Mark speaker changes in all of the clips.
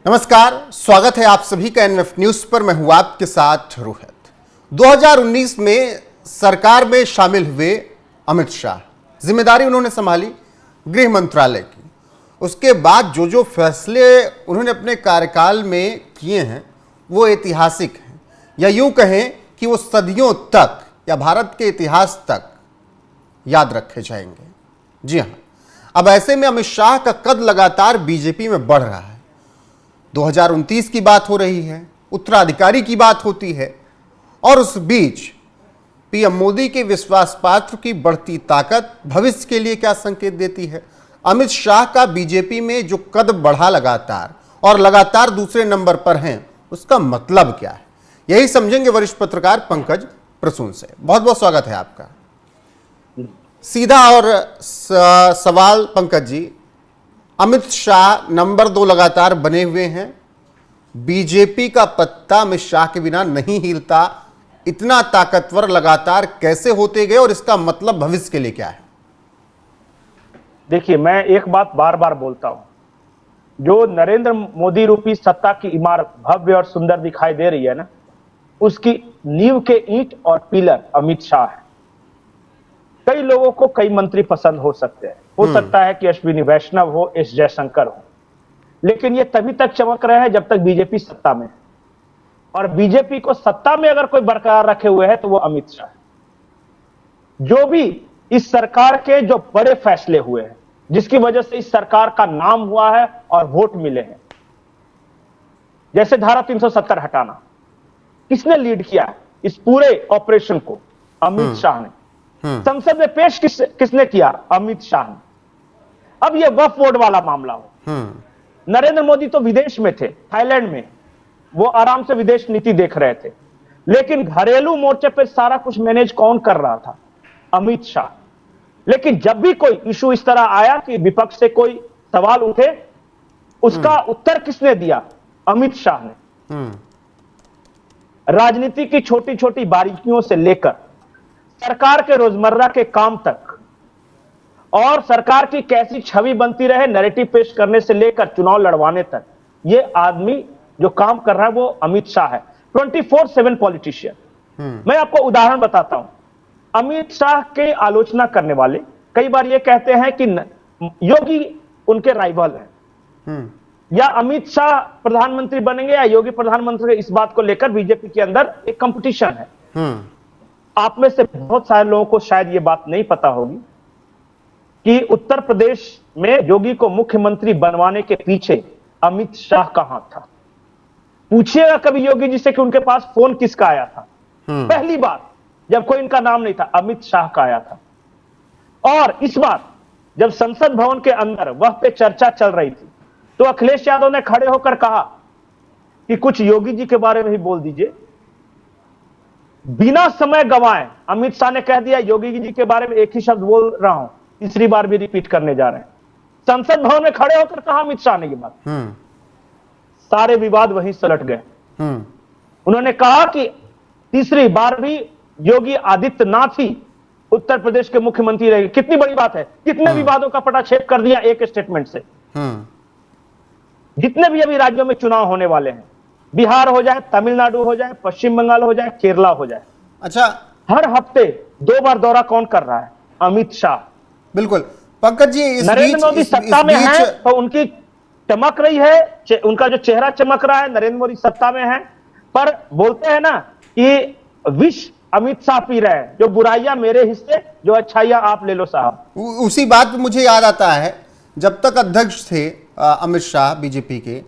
Speaker 1: नमस्कार, स्वागत है आप सभी का एनएफ न्यूज पर। मैं हूं आपके साथ रोहित। 2019 में सरकार में शामिल हुए अमित शाह, जिम्मेदारी उन्होंने संभाली गृह मंत्रालय की। उसके बाद जो जो फैसले उन्होंने अपने कार्यकाल में किए हैं वो ऐतिहासिक हैं, या यूं कहें कि वो सदियों तक या भारत के इतिहास तक याद रखे जाएंगे। जी हां, अब ऐसे में अमित शाह का कद लगातार बीजेपी में बढ़ रहा है। 2029 की बात हो रही है, उत्तराधिकारी की बात होती है, और उस बीच पीएम मोदी के विश्वास पात्र की बढ़ती ताकत भविष्य के लिए क्या संकेत देती है? अमित शाह का बीजेपी में जो कद बढ़ा लगातार और लगातार दूसरे नंबर पर हैं, उसका मतलब क्या है? यही समझेंगे वरिष्ठ पत्रकार पंकज प्रसून से। बहुत बहुत स्वागत है आपका। सीधा और सवाल पंकज जी, अमित शाह नंबर 2 लगातार बने हुए हैं। बीजेपी का पत्ता अमित शाह के बिना नहीं हिलता। इतना ताकतवर लगातार कैसे होते गए और इसका मतलब भविष्य के लिए क्या है?
Speaker 2: देखिए, मैं एक बात बार बार बोलता हूं, जो नरेंद्र मोदी रूपी सत्ता की इमारत भव्य और सुंदर दिखाई दे रही है ना, उसकी नींव के ईंट और पिलर अमित शाह है। कई लोगों को कई मंत्री पसंद हो सकते हैं, हो सकता है कि अश्विनी वैष्णव हो, एस जयशंकर हो, लेकिन ये तभी तक चमक रहे हैं जब तक बीजेपी सत्ता में है। और बीजेपी को सत्ता में अगर कोई बरकरार रखे हुए है तो वो अमित शाह है। जो भी इस सरकार के जो बड़े फैसले हुए हैं, जिसकी वजह से इस सरकार का नाम हुआ है और वोट मिले हैं, जैसे धारा 370 हटाना, किसने लीड किया है इस पूरे ऑपरेशन को? अमित शाह ने। संसद में पेश किसने किया? अमित शाह ने। अब यह वक्फ बोर्ड वाला मामला हो, नरेंद्र मोदी तो विदेश में थे, थाईलैंड में, वो आराम से विदेश नीति देख रहे थे, लेकिन घरेलू मोर्चे पर सारा कुछ मैनेज कौन कर रहा था? अमित शाह। लेकिन जब भी कोई इशू इस तरह आया कि विपक्ष से कोई सवाल उठे, उसका उत्तर किसने दिया? अमित शाह ने। राजनीति की छोटी छोटी बारीकियों से लेकर सरकार के रोजमर्रा के काम तक, और सरकार की कैसी छवि बनती रहे नैरेटिव पेश करने से लेकर चुनाव लड़वाने तक, ये आदमी जो काम कर रहा है वो अमित शाह है। 24/7 पॉलिटिशियन। मैं आपको उदाहरण बताता हूं। अमित शाह के आलोचना करने वाले कई बार ये कहते हैं कि योगी उनके राइवल हैं, या अमित शाह प्रधानमंत्री बनेंगे या योगी प्रधानमंत्री। इस बात को लेकर बीजेपी के अंदर एक कंपटीशन है। आप में से बहुत सारे लोगों को शायद ये बात नहीं पता होगी कि उत्तर प्रदेश में योगी को मुख्यमंत्री बनवाने के पीछे अमित शाह कहां था। पूछिएगा कभी योगी जी से कि उनके पास फोन किसका आया था। पहली बार जब कोई इनका नाम नहीं था, अमित शाह का आया था। और इस बार जब संसद भवन के अंदर वह पे चर्चा चल रही थी, तो अखिलेश यादव ने खड़े होकर कहा कि कुछ योगी जी के बारे में ही बोल दीजिए। बिना समय गंवाए अमित शाह ने कह दिया योगी जी के बारे में एक ही शब्द बोल रहा हूं, तीसरी बार भी रिपीट करने जा रहे हैं। संसद भवन में खड़े होकर कहा अमित शाह ने ये बात। सारे विवाद वहीं सलट गए। उन्होंने कहा कि तीसरी बार भी योगी आदित्यनाथ ही उत्तर प्रदेश के मुख्यमंत्री रहेंगे। कितनी बड़ी बात है, कितने विवादों का पटाक्षेप कर दिया एक स्टेटमेंट से। जितने भी अभी राज्यों में चुनाव होने वाले हैं, बिहार हो जाए, तमिलनाडु हो जाए, पश्चिम बंगाल हो जाए, केरला हो जाए,
Speaker 1: अच्छा,
Speaker 2: हर हफ्ते 2 बार दौरा कौन कर रहा है? अमित शाह।
Speaker 1: बिल्कुल पंकज जी,
Speaker 2: नरेंद्र मोदी सत्ता में है तो उनकी चमक रही है, उनका जो चेहरा चमक रहा है, नरेंद्र मोदी सत्ता में है, पर बोलते हैं ना कि विष अमित शाह पी रहे हैं, जो बुराइयां मेरे हिस्से, जो अच्छाइयां आप ले लो साहब।
Speaker 1: उसी बात पे मुझे याद आता है, जब तक अध्यक्ष थे अमित शाह बीजेपी के,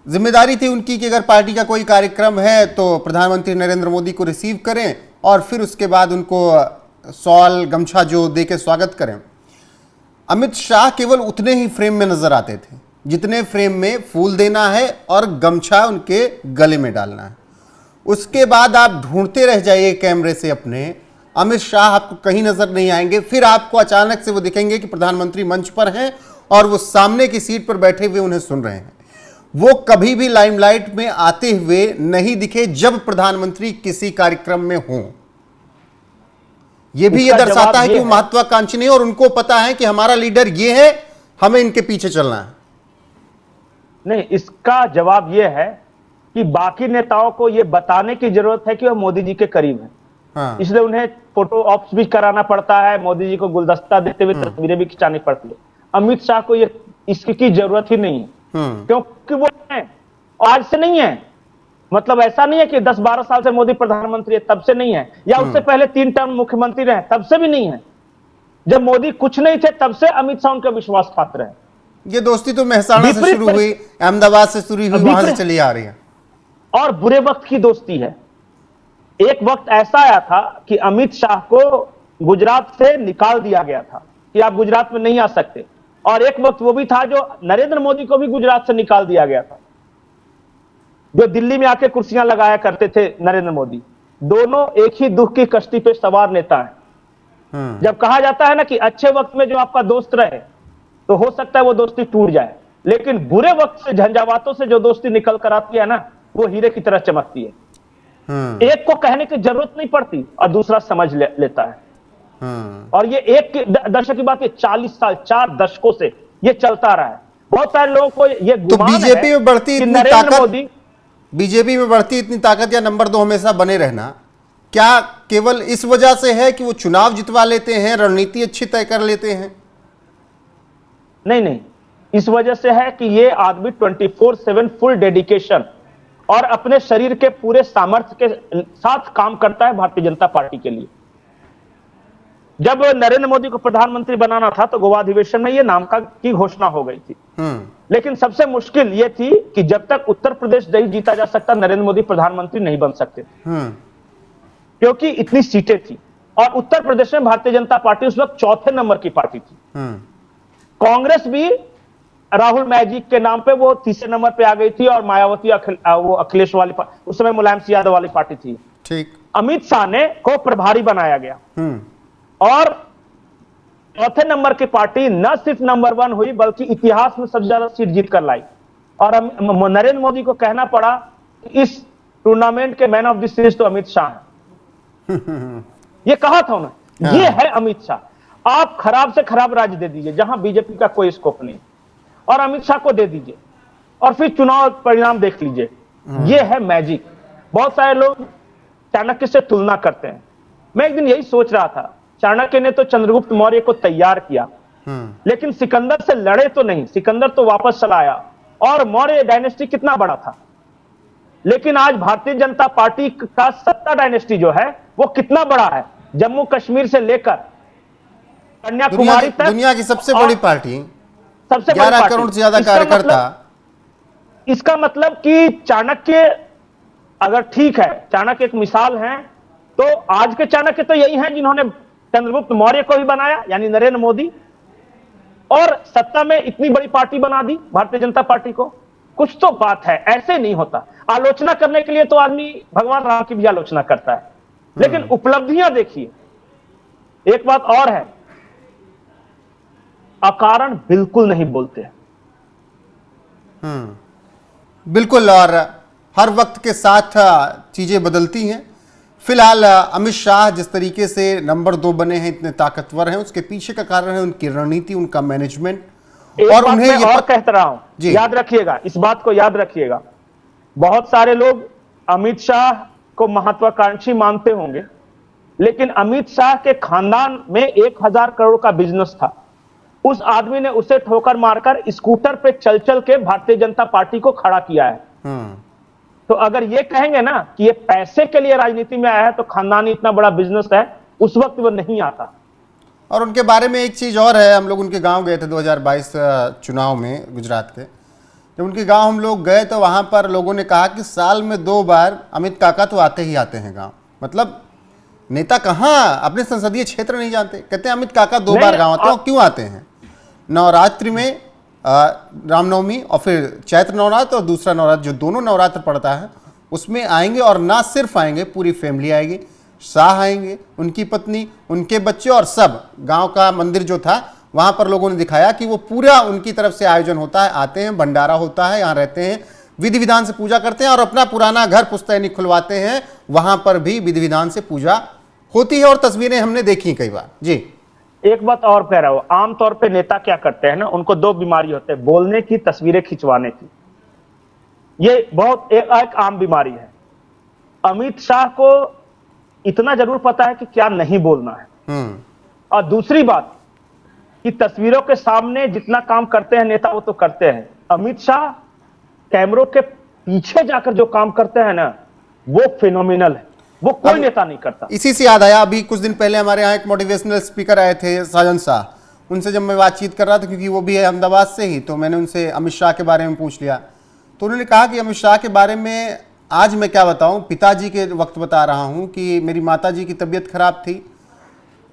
Speaker 1: जिम्मेदारी थी उनकी कि अगर पार्टी का कोई कार्यक्रम है तो प्रधानमंत्री नरेंद्र मोदी को रिसीव करें और फिर उसके बाद उनको शॉल गमछा जो दे के स्वागत करें। अमित शाह केवल उतने ही फ्रेम में नजर आते थे जितने फ्रेम में फूल देना है और गमछा उनके गले में डालना है। उसके बाद आप ढूंढते रह जाइए कैमरे से अपने, अमित शाह आपको कहीं नजर नहीं आएंगे। फिर आपको अचानक से वो दिखेंगे कि प्रधानमंत्री मंच पर हैं और वो सामने की सीट पर बैठे हुए उन्हें सुन रहे हैं। वो कभी भी लाइमलाइट में आते हुए नहीं दिखे जब प्रधानमंत्री किसी कार्यक्रम में हों। यह भी ये दर्शाता है कि वो महत्वाकांक्षी नहीं और उनको पता है कि हमारा लीडर ये है, हमें इनके पीछे चलना है।
Speaker 2: नहीं, इसका जवाब यह है कि बाकी नेताओं को यह बताने की जरूरत है कि वह मोदी जी के करीब है।
Speaker 1: हाँ।
Speaker 2: इसलिए उन्हें फोटो ऑप्स भी कराना पड़ता है, मोदी जी को गुलदस्ता देते हुए तस्वीरें भी खिंचानी पड़ती है। अमित शाह को ये इसकी जरूरत ही नहीं है, क्योंकि वो है, आज से नहीं है। मतलब ऐसा नहीं है कि 10-12 साल से मोदी प्रधानमंत्री है तब से नहीं है, या उससे पहले 3 टर्म मुख्यमंत्री रहे तब से भी नहीं है। जब मोदी कुछ नहीं थे तब से अमित शाह उनके विश्वास पात्र है।
Speaker 1: ये दोस्ती तो मेहसाणा से शुरू हुई, अहमदाबाद से शुरू हुई, वहां से चली आ रही है
Speaker 2: और बुरे वक्त की दोस्ती है। एक वक्त ऐसा आया था कि अमित शाह को गुजरात से निकाल दिया गया था कि आप गुजरात में नहीं आ सकते, और एक वक्त वो भी था जो नरेंद्र मोदी को भी गुजरात से निकाल दिया गया था, जो दिल्ली में आके कुर्सियां लगाया करते थे नरेंद्र मोदी। दोनों एक ही दुख की कश्ती पे सवार नेता हैं। जब कहा जाता है ना कि अच्छे वक्त में जो आपका दोस्त रहे तो हो सकता है वो दोस्ती टूट जाए, लेकिन बुरे वक्त से, झंझावातों से जो दोस्ती निकल कर आती है ना, वो हीरे की तरह चमकती है। एक को कहने की जरूरत नहीं पड़ती और दूसरा समझ लेता है। और ये एक दशक की बात है, 40 साल, 4 दशकों से ये चलता रहा है। बहुत सारे लोगों को ये गुमान है
Speaker 1: बीजेपी में बढ़ती
Speaker 2: कि
Speaker 1: इतनी
Speaker 2: नरेंद्र
Speaker 1: ताकत,
Speaker 2: मोदी,
Speaker 1: बीजेपी में बढ़ती इतनी ताकत या नंबर 2 हमेशा बने रहना, क्या केवल इस वजह से है कि वो चुनाव जितवा लेते हैं, रणनीति अच्छी तय कर लेते हैं?
Speaker 2: नहीं, इस वजह से है कि ये आदमी 24/7 फुल डेडिकेशन और अपने शरीर के पूरे सामर्थ्य के साथ काम करता है भारतीय जनता पार्टी के लिए। जब नरेंद्र मोदी को प्रधानमंत्री बनाना था तो गोवा अधिवेशन में ये नाम की घोषणा हो गई थी, लेकिन सबसे मुश्किल ये थी कि जब तक उत्तर प्रदेश नहीं जीता जा सकता, नरेंद्र मोदी प्रधानमंत्री नहीं बन सकते, क्योंकि इतनी सीटें थी। और उत्तर प्रदेश में भारतीय जनता पार्टी उस वक्त 4थे नंबर की पार्टी थी। कांग्रेस भी राहुल मैजिक के नाम पे वो 3रे नंबर पे आ गई थी, और मायावती वो अखिलेश वाली, उस समय मुलायम सिंह यादव वाली पार्टी थी।
Speaker 1: ठीक।
Speaker 2: अमित शाह ने को प्रभारी बनाया गया और 4थे नंबर की पार्टी न सिर्फ नंबर 1 हुई, बल्कि इतिहास में सबसे ज्यादा सीट जीत कर लाई। और नरेंद्र मोदी को कहना पड़ा कि इस टूर्नामेंट के मैन ऑफ द सीरीज तो अमित शाह है। ये कहा था उन्होंने, ये है अमित शाह। आप खराब से खराब राज्य दे दीजिए जहां बीजेपी का कोई स्कोप नहीं, और अमित शाह को दे दीजिए, और फिर चुनाव परिणाम देख लीजिए। ये है मैजिक। बहुत सारे लोग चाणक्य से तुलना करते हैं। मैं एक दिन यही सोच रहा था, चाणक्य ने तो चंद्रगुप्त मौर्य को तैयार किया, लेकिन सिकंदर से लड़े तो नहीं। सिकंदर तो वापस चला आया, और मौर्य डायनेस्टी कितना बड़ा था। लेकिन आज भारतीय जनता पार्टी का सत्ता डायनेस्टी जो है वो कितना बड़ा है, जम्मू कश्मीर से लेकर कन्याकुमारी तक।
Speaker 1: दुनिया की सबसे बड़ी पार्टी,
Speaker 2: सबसे
Speaker 1: 11 करोड़ से ज्यादा कार्यकर्ता।
Speaker 2: इसका मतलब कि चाणक्य अगर ठीक है, चाणक्य एक मिसाल है, तो आज के चाणक्य तो यही हैं जिन्होंने चंद्रगुप्त मौर्य को भी बनाया, यानी नरेंद्र मोदी, और सत्ता में इतनी बड़ी पार्टी बना दी भारतीय जनता पार्टी को। कुछ तो बात है, ऐसे नहीं होता। आलोचना करने के लिए तो आदमी भगवान राम की भी आलोचना करता है, लेकिन उपलब्धियां देखिए। एक बात और है, अकारण बिल्कुल नहीं बोलते।
Speaker 1: बिल्कुल, और हर वक्त के साथ चीजें बदलती हैं। फिलहाल अमित शाह जिस तरीके से नंबर 2 बने हैं, इतने ताकतवर हैं, उसके पीछे का कारण है उनकी रणनीति, उनका मैनेजमेंट।
Speaker 2: और उन्हें ये और कहता रहा हूं, याद रखिएगा, इस बात को याद रखिएगा। बहुत सारे लोग अमित शाह को महत्वाकांक्षी मानते होंगे, लेकिन अमित शाह के खानदान में 1000 करोड़ का बिजनेस था। उस आदमी ने उसे ठोकर मारकर स्कूटर पे चल चल के भारतीय जनता पार्टी को खड़ा किया है। तो अगर ये कहेंगे ना कि ये पैसे के लिए राजनीति में आया है, तो खानदानी इतना बड़ा बिजनेस है, उस वक्त वो नहीं आता।
Speaker 1: और उनके बारे में एक चीज और है, हम लोग उनके गांव गए थे 2022 चुनाव में गुजरात के। जब उनके गांव हम लोग गए तो वहां पर लोगों ने कहा कि साल में 2 बार अमित काका तो आते ही आते हैं गांव। मतलब नेता कहाँ अपने संसदीय क्षेत्र नहीं जानते। कहते हैं अमित काका 2 बार गांव आते हैं। क्यों आते हैं? नवरात्रि में रामनवमी और फिर चैत्र नवरात्र और दूसरा नवरात्र, जो दोनों नवरात्र पड़ता है उसमें आएंगे। और ना सिर्फ आएंगे, पूरी फैमिली आएगी। शाह आएंगे, उनकी पत्नी, उनके बच्चे और सब। गांव का मंदिर जो था वहां पर लोगों ने दिखाया कि वो पूरा उनकी तरफ से आयोजन होता है। आते हैं, भंडारा होता है, यहाँ रहते हैं, विधि विधान से पूजा करते हैं, और अपना पुराना घर पुश्तैनी खुलवाते हैं। वहां पर भी विधि विधान से पूजा होती है, और तस्वीरें हमने देखी कई बार। जी,
Speaker 2: एक बात और कह रहा हूं, आमतौर पे नेता क्या करते हैं ना, उनको 2 बीमारी होते हैं, बोलने की, तस्वीरें खिंचवाने की। ये बहुत एक आम बीमारी है। अमित शाह को इतना जरूर पता है कि क्या नहीं बोलना है। और दूसरी बात कि तस्वीरों के सामने जितना काम करते हैं नेता वो तो करते हैं, अमित शाह कैमरों के पीछे जाकर जो काम करते हैं ना वो फिनोमिनल है, वो कोई नेता नहीं करता।
Speaker 1: इसी से याद आया, अभी कुछ दिन पहले हमारे यहाँ एक मोटिवेशनल स्पीकर आए थे साजन शाह, उनसे जब मैं बातचीत कर रहा था, क्योंकि वो भी है अहमदाबाद से ही, तो मैंने उनसे अमित शाह के बारे में पूछ लिया। तो उन्होंने कहा कि अमित शाह के बारे में आज मैं क्या बताऊं, पिताजी के वक्त बता रहा हूं कि मेरी माताजी की तबीयत खराब थी,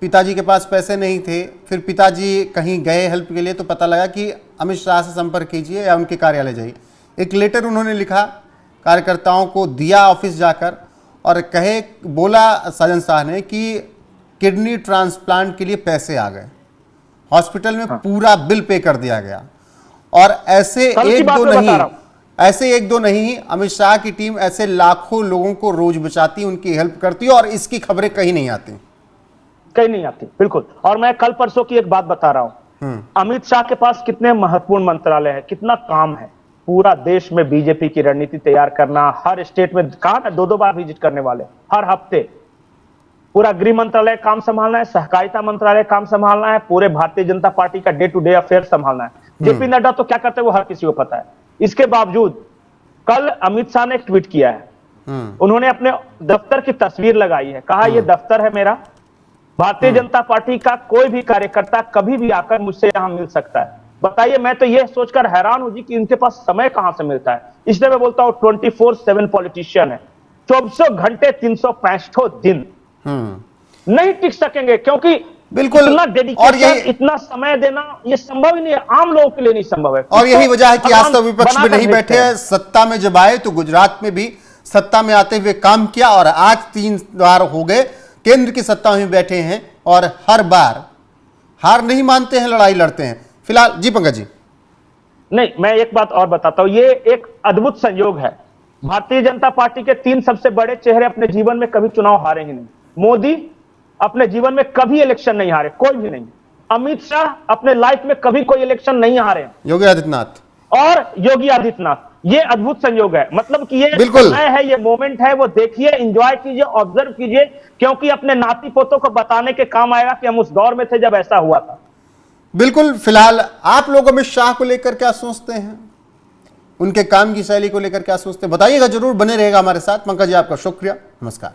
Speaker 1: पिताजी के पास पैसे नहीं थे, फिर पिताजी कहीं गए हेल्प के लिए तो पता लगा कि अमित शाह से संपर्क कीजिए या उनके कार्यालय जाइए। एक लेटर उन्होंने लिखा, कार्यकर्ताओं को दिया ऑफिस जाकर, और बोला साजन शाह ने कि किडनी ट्रांसप्लांट के लिए पैसे आ गए, हॉस्पिटल में पूरा बिल पे कर दिया गया। और ऐसे एक दो नहीं, अमित शाह की टीम ऐसे लाखों लोगों को रोज बचाती, उनकी हेल्प करती है, और इसकी खबरें कहीं नहीं आती,
Speaker 2: बिल्कुल। और मैं कल परसों की एक बात बता रहा हूं, अमित शाह के पास कितने महत्वपूर्ण मंत्रालय है, कितना काम है, पूरा देश में बीजेपी की रणनीति तैयार करना, हर स्टेट में कहा ना 2-2 बार विजिट करने वाले, हर हफ्ते पूरा गृह मंत्रालय काम संभालना है, सहकारिता मंत्रालय काम संभालना है, पूरे भारतीय जनता पार्टी का डे टू डे अफेयर संभालना है। जेपी नड्डा तो क्या करते हैं वो हर किसी को पता है। इसके बावजूद कल अमित शाह ने एक ट्वीट किया है, उन्होंने अपने दफ्तर की तस्वीर लगाई है, कहा यह दफ्तर है मेरा, भारतीय जनता पार्टी का कोई भी कार्यकर्ता कभी भी आकर मुझसे यहां मिल सकता है। बताइए, मैं तो यह सोचकर हैरान हूं जी कि इनके पास समय कहां से मिलता है। इसलिए मैं बोलता हूं 24/7 पॉलिटिशियन है, 24 घंटे 365 दिन नहीं टिक सकेंगे, क्योंकि
Speaker 1: बिल्कुल
Speaker 2: इतना डेडिकेशन, इतना समय देना ये संभव ही नहीं है, आम लोगों के लिए नहीं संभव है।
Speaker 1: और यही वजह है कि आज तो विपक्ष में नहीं बैठे हैं, सत्ता में जब आए तो गुजरात में भी सत्ता में आते हुए काम किया, और आज 3 बार हो गए केंद्र की सत्ता में बैठे हैं, और हर बार हार नहीं मानते हैं, लड़ाई लड़ते हैं। फिलहाल जी पंकज जी,
Speaker 2: नहीं, मैं एक बात और बताता हूं, ये एक अद्भुत संयोग है। भारतीय जनता पार्टी के 3 सबसे बड़े चेहरे अपने जीवन में कभी चुनाव हारे ही नहीं। मोदी अपने जीवन में कभी इलेक्शन नहीं हारे, कोई भी नहीं। अमित शाह अपने लाइफ में कभी कोई इलेक्शन नहीं हारे।
Speaker 1: योगी आदित्यनाथ, ये अद्भुत संयोग है। मतलब कि ये समय है, ये मोमेंट है, वो देखिए, एंजॉय कीजिए, ऑब्जर्व कीजिए, क्योंकि अपने नाती पोतों को बताने के काम आएगा कि हम उस दौर में थे जब ऐसा हुआ था। बिल्कुल। फिलहाल आप लोग अमित शाह को लेकर क्या सोचते हैं, उनके काम की शैली को लेकर क्या सोचते हैं, बताइएगा जरूर, बने रहेगा हमारे साथ। पंकज जी आपका शुक्रिया, नमस्कार।